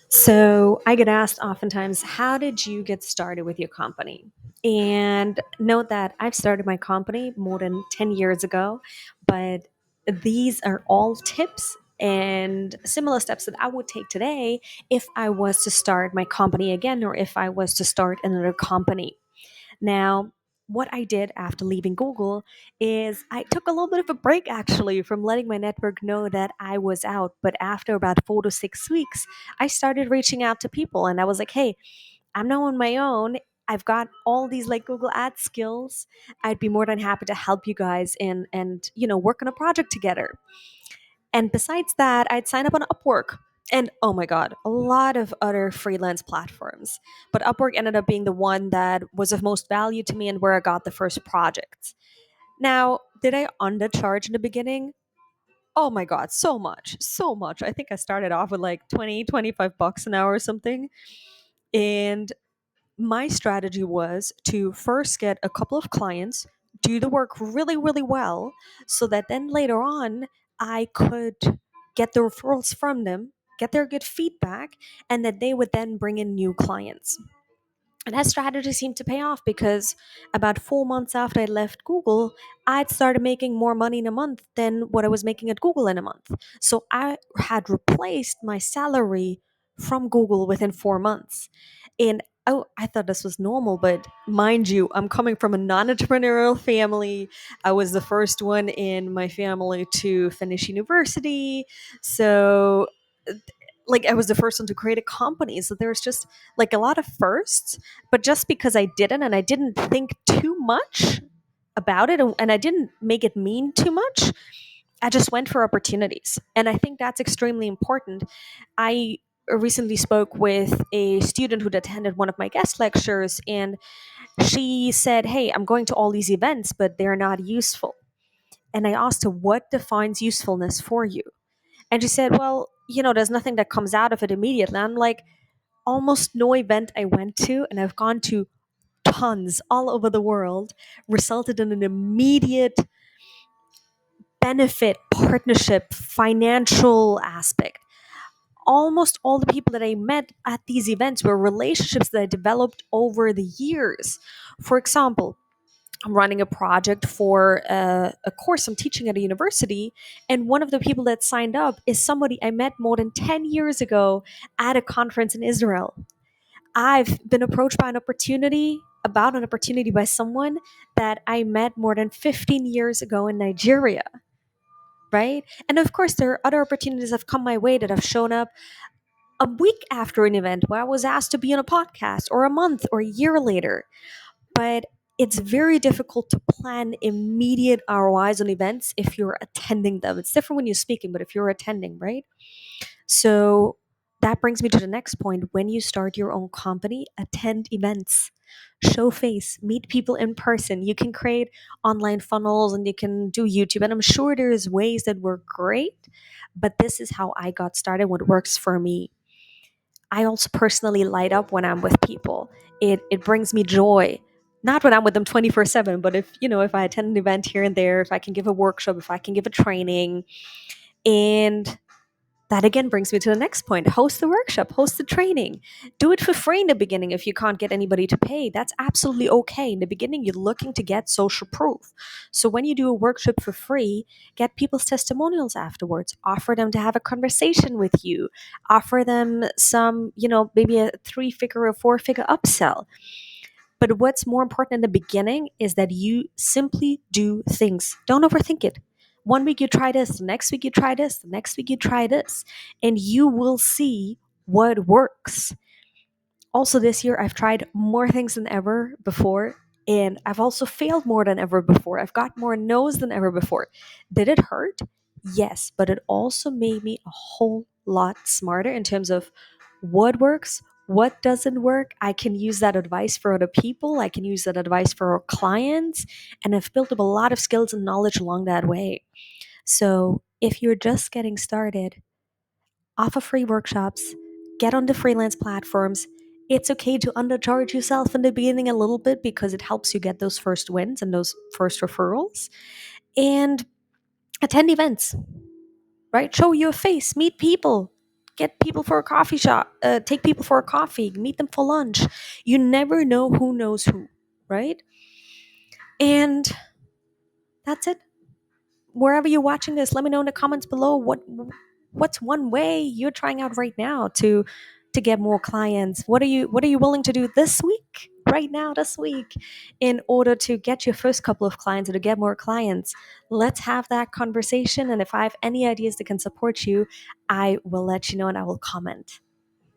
So I get asked oftentimes, how did you get started with your company? And note that I've started my company more than 10 years ago, but these are all tips and similar steps that I would take today if I was to start my company again or if I was to start another company. Now, what I did after leaving Google is I took a little bit of a break actually from letting my network know that I was out. But after about 4 to 6 weeks, I started reaching out to people and I was like, hey, I'm now on my own. I've got all these like Google Ads skills. I'd be more than happy to help you guys and work on a project together. And besides that, I'd sign up on Upwork. And oh my God, a lot of other freelance platforms. But Upwork ended up being the one that was of most value to me and where I got the first projects. Now, did I undercharge in the beginning? Oh my God, so much, so much. I think I started off with like 20, $25 an hour or something. And my strategy was to first get a couple of clients, do the work really, really well, so that then later on I could get the referrals from them, get their good feedback, and that they would then bring in new clients. And that strategy seemed to pay off because about 4 months after I left Google, I'd started making more money in a month than what I was making at Google in a month. So I had replaced my salary from Google within 4 months. And oh, I thought this was normal, but mind you, I'm coming from a non entrepreneurial family. I was the first one in my family to finish university. So, like, I was the first one to create a company. So there's just like a lot of firsts, but just because I didn't and I didn't think too much about it and I didn't make it mean too much, I just went for opportunities. And I think that's extremely important. I recently spoke with a student who'd attended one of my guest lectures, and she said, hey, I'm going to all these events, but they're not useful. And I asked her, what defines usefulness for you? And she said, well, there's nothing that comes out of it immediately. I'm like, almost no event I went to, and I've gone to tons all over the world, resulted in an immediate benefit, partnership, financial aspect. Almost all the people that I met at these events were relationships that I developed over the years. For example, I'm running a project for a course I'm teaching at a university, and one of the people that signed up is somebody I met more than 10 years ago at a conference in Israel. I've been approached by about an opportunity by someone that I met more than 15 years ago in Nigeria, right? And of course, there are other opportunities that have come my way that have shown up a week after an event where I was asked to be on a podcast, or a month or a year later. But it's very difficult to plan immediate ROIs on events if you're attending them. It's different when you're speaking, but if you're attending, right? So that brings me to the next point. When you start your own company, attend events, show face, meet people in person. You can create online funnels and you can do YouTube. And I'm sure there's ways that work great, but this is how I got started, what works for me. I also personally light up when I'm with people. It brings me joy. Not when I'm with them 24/7, but if I attend an event here and there, if I can give a workshop, if I can give a training. And that again brings me to the next point. Host the workshop, host the training. Do it for free in the beginning if you can't get anybody to pay. That's absolutely okay. In the beginning, you're looking to get social proof. So when you do a workshop for free, get people's testimonials afterwards. Offer them to have a conversation with you. Offer them some, maybe a 3-figure or 4-figure upsell. But what's more important in the beginning is that you simply do things. Don't overthink it. One week you try this, the next week you try this, the next week you try this, and you will see what works. Also, this year I've tried more things than ever before, and I've also failed more than ever before. I've got more no's than ever before. Did it hurt? Yes, but it also made me a whole lot smarter in terms of what works, what doesn't work. I can use that advice for other people, I can use that advice for our clients, and I've built up a lot of skills and knowledge along that way. So, if you're just getting started, offer free workshops, get on the freelance platforms. It's okay to undercharge yourself in the beginning a little bit because it helps you get those first wins and those first referrals. And attend events, right? Show your face, meet people, get people for a coffee shop, take people for a coffee, meet them for lunch. You never know who knows who, right? And that's it. Wherever you're watching this, let me know in the comments below what's one way you're trying out right now to get more clients. What are you willing to do this week, right now, this week, in order to get your first couple of clients or to get more clients? Let's have that conversation. And if I have any ideas that can support you, I will let you know and I will comment.